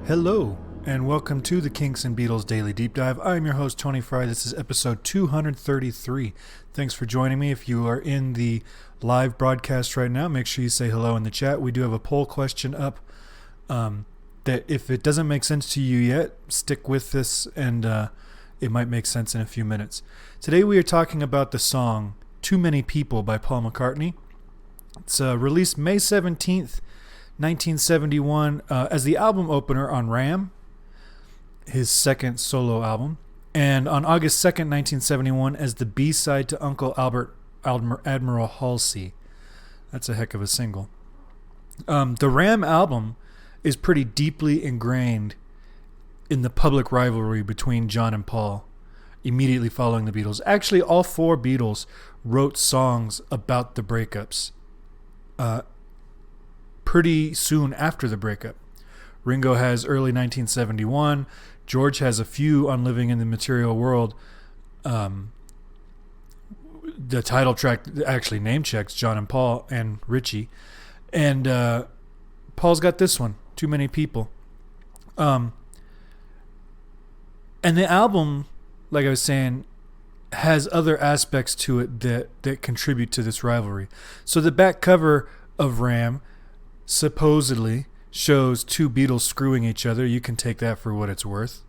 Hello, and welcome to the Kinks and Beatles Daily Deep Dive. I'm your host, Tony Fry. This is episode 233. Thanks for joining me. If you are in the live broadcast right now, make sure you say hello in the chat. We do have a poll question up that if it doesn't make sense to you yet, stick with this and it might make sense in a few minutes. Today we are talking about the song Too Many People by Paul McCartney. It's released May 17th, 1971 as the album opener on Ram, his second solo album, and on August 2nd, 1971 as the B-side to Uncle Admiral Halsey. That's a heck of a single. The Ram album is pretty deeply ingrained in the public rivalry between John and Paul immediately following the Beatles. Actually, all four Beatles wrote songs about the breakups pretty soon after the breakup. Ringo has early 1971. George has a few on Living in the Material World. The title track actually name checks John and Paul and Richie. And Paul's got this one, Too Many People. And the album, like I was saying, has other aspects to it that contribute to this rivalry. So the back cover of Ram supposedly shows two Beatles screwing each other. You can take that for what it's worth.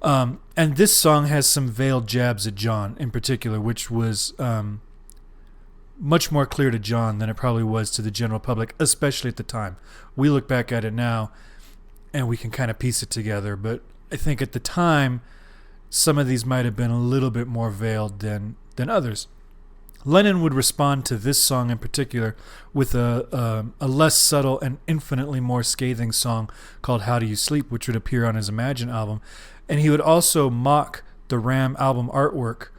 And this song has some veiled jabs at John in particular, which was much more clear to John than it probably was to the general public, especially at the time. We look back at it now and we can kind of piece it together, but I think at the time some of these might have been a little bit more veiled than others. Lennon would respond to this song in particular with a less subtle and infinitely more scathing song called How Do You Sleep, which would appear on his Imagine album. And he would also mock the Ram album artwork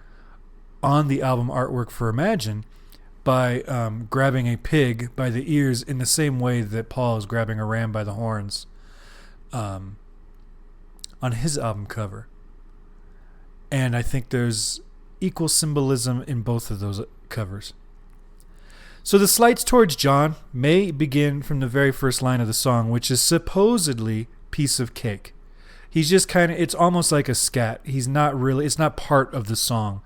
on the album artwork for Imagine by grabbing a pig by the ears in the same way that Paul is grabbing a ram by the horns on his album cover. And I think there's equal symbolism in both of those covers. So the slights towards John may begin from the very first line of the song, which is supposedly piece of cake. He's just kind of, it's almost like a scat. He's not really, it's not part of the song.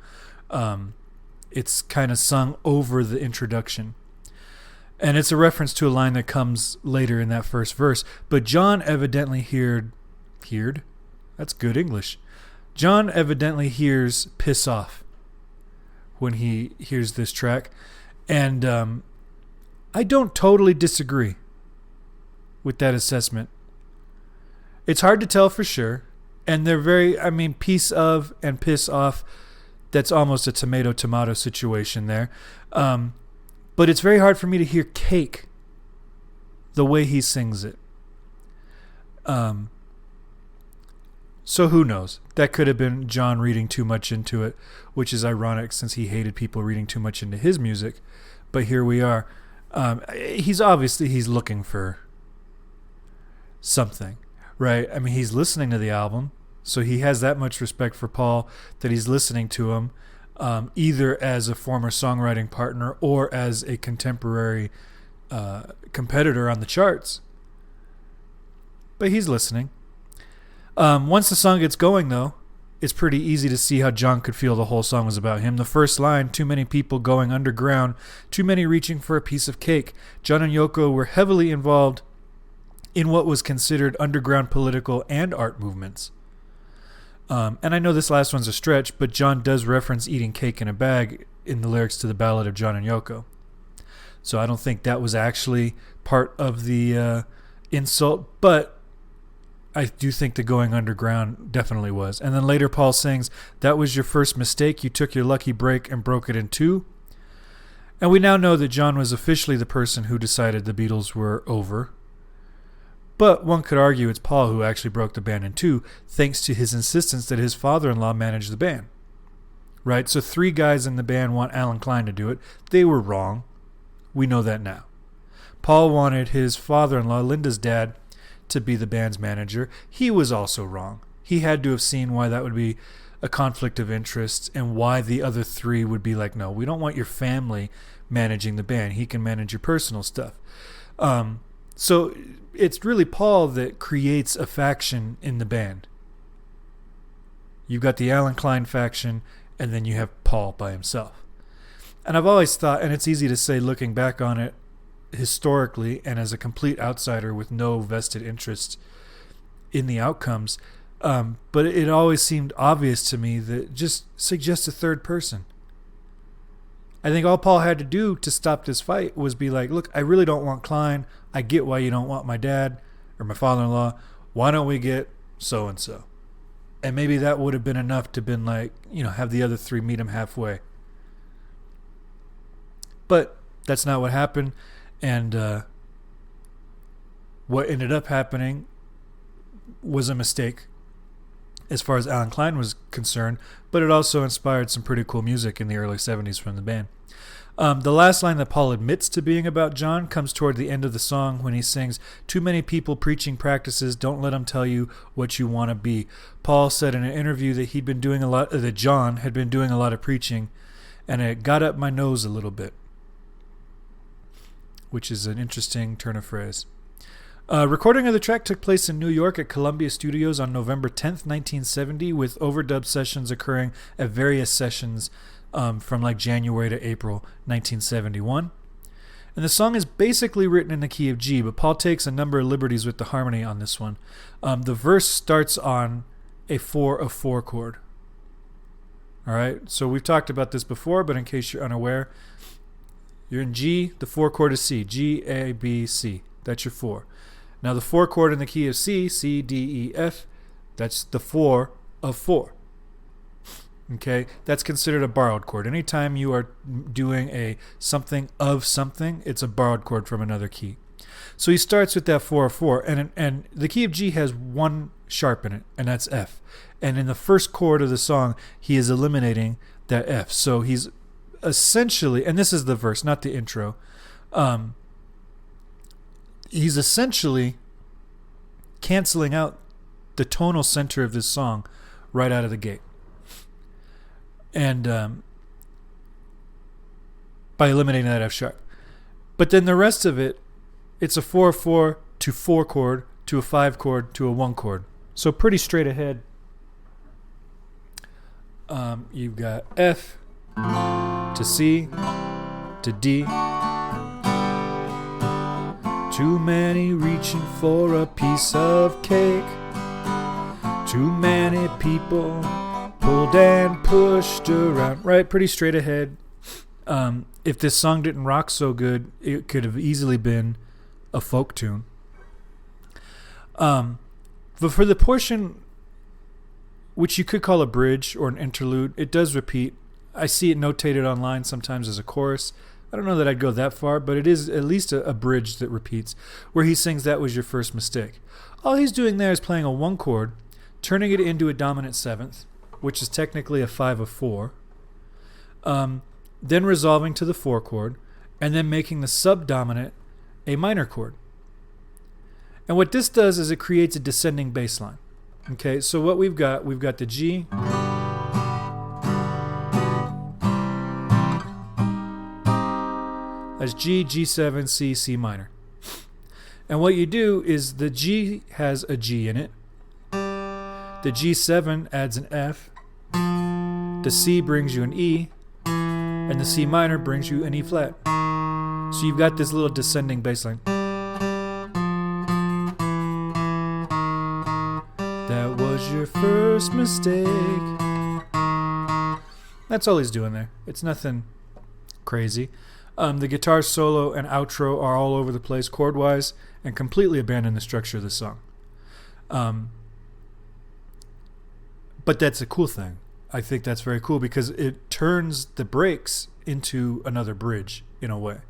It's kind of sung over the introduction. And it's a reference to a line that comes later in that first verse. But John evidently heard? That's good English. John evidently hears piss off when he hears this track. And I don't totally disagree with that assessment. It's hard to tell for sure. And they're very, piece of and piss off, that's almost a tomato-tomato situation there. But it's very hard for me to hear cake the way he sings it. So who knows? That could have been John reading too much into it, which is ironic since he hated people reading too much into his music. But here we are. He's looking for something, right? He's listening to the album, so he has that much respect for Paul that he's listening to him, either as a former songwriting partner or as a contemporary competitor on the charts. But he's listening. Once the song gets going, though, it's pretty easy to see how John could feel the whole song was about him. The first line, too many people going underground, too many reaching for a piece of cake. John and Yoko were heavily involved in what was considered underground political and art movements. And I know this last one's a stretch, but John does reference eating cake in a bag in the lyrics to the Ballad of John and Yoko. So I don't think that was actually part of the insult, but I do think the going underground definitely was. And then later Paul sings, that was your first mistake. You took your lucky break and broke it in two. And we now know that John was officially the person who decided the Beatles were over. But one could argue it's Paul who actually broke the band in two, thanks to his insistence that his father-in-law manage the band. Right? So three guys in the band want Alan Klein to do it. They were wrong. We know that now. Paul wanted his father-in-law, Linda's dad, to be the band's manager. He was also wrong. He had to have seen why that would be a conflict of interest and why the other three would be like, no, we don't want your family managing the band. He can manage your personal stuff. So it's really Paul that creates a faction in the band. You've got the Alan Klein faction, and then you have Paul by himself. And I've always thought, and it's easy to say looking back on it historically and as a complete outsider with no vested interest in the outcomes, but it always seemed obvious to me that just suggest a third person. I think all Paul had to do to stop this fight was be like, look, I really don't want Klein. I get why you don't want my dad or my father-in-law. Why don't we get so-and-so? And maybe that would have been enough to been like, have the other three meet him halfway. But that's not what happened. And what ended up happening was a mistake as far as Alan Klein was concerned, but it also inspired some pretty cool music in the early 70s from the band. The last line that Paul admits to being about John comes toward the end of the song when he sings, "Too many people preaching practices, don't let them tell you what you want to be." Paul said in an interview that that John had been doing a lot of preaching, and it got up my nose a little bit, which is an interesting turn of phrase. Recording of the track took place in New York at Columbia Studios on November 10th, 1970, with overdub sessions occurring at various sessions from like January to April 1971. And the song is basically written in the key of G, but Paul takes a number of liberties with the harmony on this one. The verse starts on a 4 of 4 chord. All right, so we've talked about this before, but in case you're unaware, you're in G, the 4 chord is C. G, A, B, C. That's your 4. Now the 4 chord in the key of C, C, D, E, F, that's the 4 of 4. Okay, that's considered a borrowed chord. Anytime you are doing a something of something, it's a borrowed chord from another key. So he starts with that 4 of 4, and the key of G has one sharp in it, and that's F. And in the first chord of the song, he is eliminating that F. So he's essentially, and this is the verse, not the intro, he's essentially canceling out the tonal center of this song right out of the gate. And by eliminating that F sharp. But then the rest of it, it's a 4 of 4 to 4 chord to a 5 chord to a 1 chord. So pretty straight ahead. You've got F to C to D. Too many reaching for a piece of cake. Too many people pulled and pushed around. Right, pretty straight ahead. If this song didn't rock so good, it could have easily been a folk tune. But for the portion which you could call a bridge or an interlude, it does repeat. I see it notated online sometimes as a chorus. I don't know that I'd go that far, but it is at least a bridge that repeats, where he sings "That Was Your First Mistake." All he's doing there is playing a 1 chord, turning it into a dominant 7th, which is technically a 5 of 4, then resolving to the 4 chord, and then making the subdominant a minor chord. And what this does is it creates a descending bass line. Okay, so what we've got the G, that's G, G7, C, C minor. And what you do is the G has a G in it, the G7 adds an F, the C brings you an E, and the C minor brings you an E flat. So you've got this little descending bass line. That was your first mistake. That's all he's doing there. It's nothing crazy. The guitar solo and outro are all over the place chord-wise and completely abandon the structure of the song. But that's a cool thing. I think that's very cool because it turns the breaks into another bridge in a way.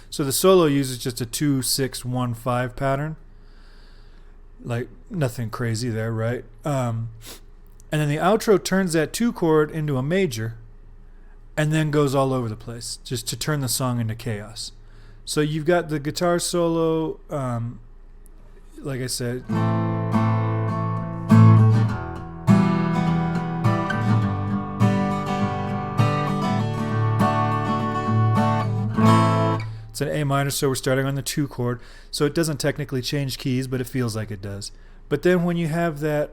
So the solo uses just a 2-6-1-5 pattern. Like nothing crazy there, right? And then the outro turns that 2 chord into a major and then goes all over the place just to turn the song into chaos. So you've got the guitar solo, like I said, It's an A minor, so we're starting on the 2 chord. So it doesn't technically change keys, but it feels like it does. But then when you have that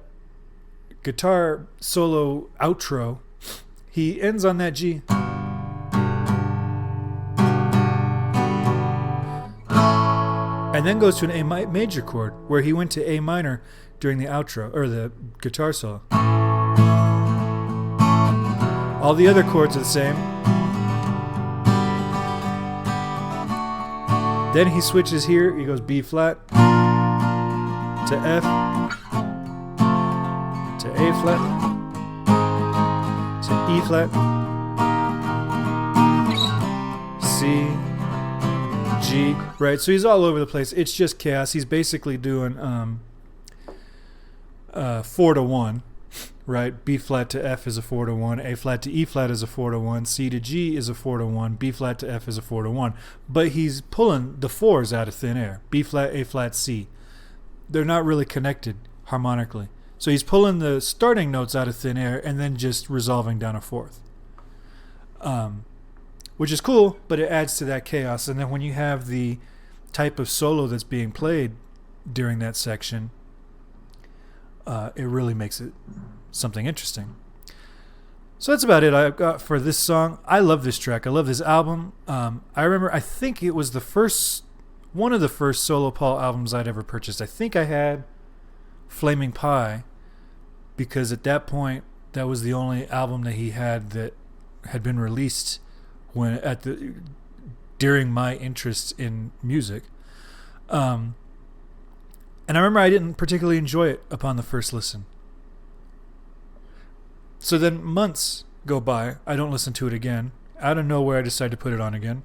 guitar solo outro, he ends on that G. And then goes to an A major chord, where he went to A minor during the outro, or the guitar solo. All the other chords are the same. Then he switches here, he goes B flat to F to A flat to E flat, C, G, right? So he's all over the place. It's just chaos. He's basically doing 4-to-1, right? B flat to F is a 4-to-1, A flat to E flat is a 4-to-1, C to G is a 4-to-1, B flat to F is a 4-to-1. But he's pulling the 4s out of thin air. B flat, A flat, C. They're not really connected harmonically. So he's pulling the starting notes out of thin air and then just resolving down a 4th. Which is cool, but it adds to that chaos. And then when you have the type of solo that's being played during that section, it really makes it something interesting. So that's about it I've got for this song. I love this track. I love this album. I remember, I think it was one of the first solo Paul albums I'd ever purchased. I think I had Flaming Pie, because at that point, that was the only album that he had that had been released during my interest in music. And I remember I didn't particularly enjoy it upon the first listen. So then months go by. I don't listen to it again. Out of nowhere, I decide to put it on again.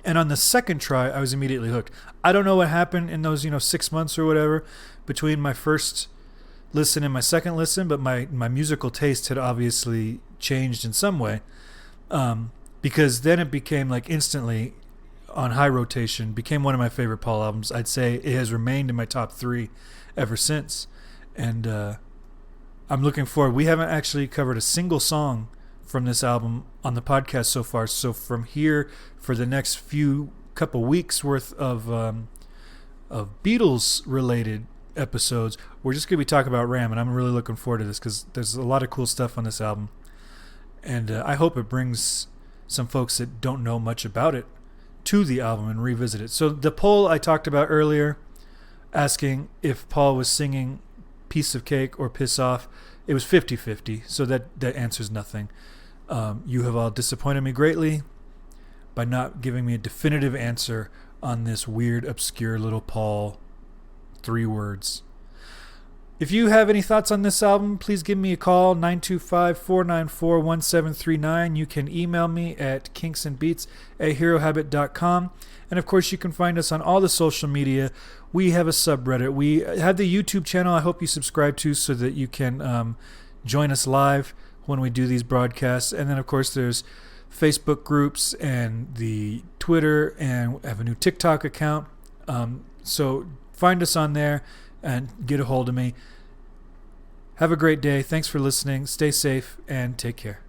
And on the second try, I was immediately hooked. I don't know what happened in those 6 months or whatever between my first listen and my second listen, but my musical taste had obviously changed in some way. Because then it became like instantly on high rotation, became one of my favorite Paul albums. I'd say it has remained in my top 3 ever since. And I'm looking forward. We haven't actually covered a single song from this album on the podcast so far. So from here, for the next couple weeks worth of Beatles-related episodes, we're just going to be talking about Ram, and I'm really looking forward to this because there's a lot of cool stuff on this album. And I hope it brings some folks that don't know much about it to the album and revisit it. So the poll I talked about earlier, asking if Paul was singing Piece of Cake or Piss Off, it was 50-50, so that answers nothing. You have all disappointed me greatly by not giving me a definitive answer on this weird, obscure little Paul 3 words. If you have any thoughts on this album, please give me a call, 925-494-1739. You can email me at kinksandbeats@herohabit.com. And of course, you can find us on all the social media. We have a subreddit. We have the YouTube channel I hope you subscribe to so that you can join us live when we do these broadcasts. And then, of course, there's Facebook groups and the Twitter, and we have a new TikTok account. So find us on there and get a hold of me. Have a great day. Thanks for listening. Stay safe and take care.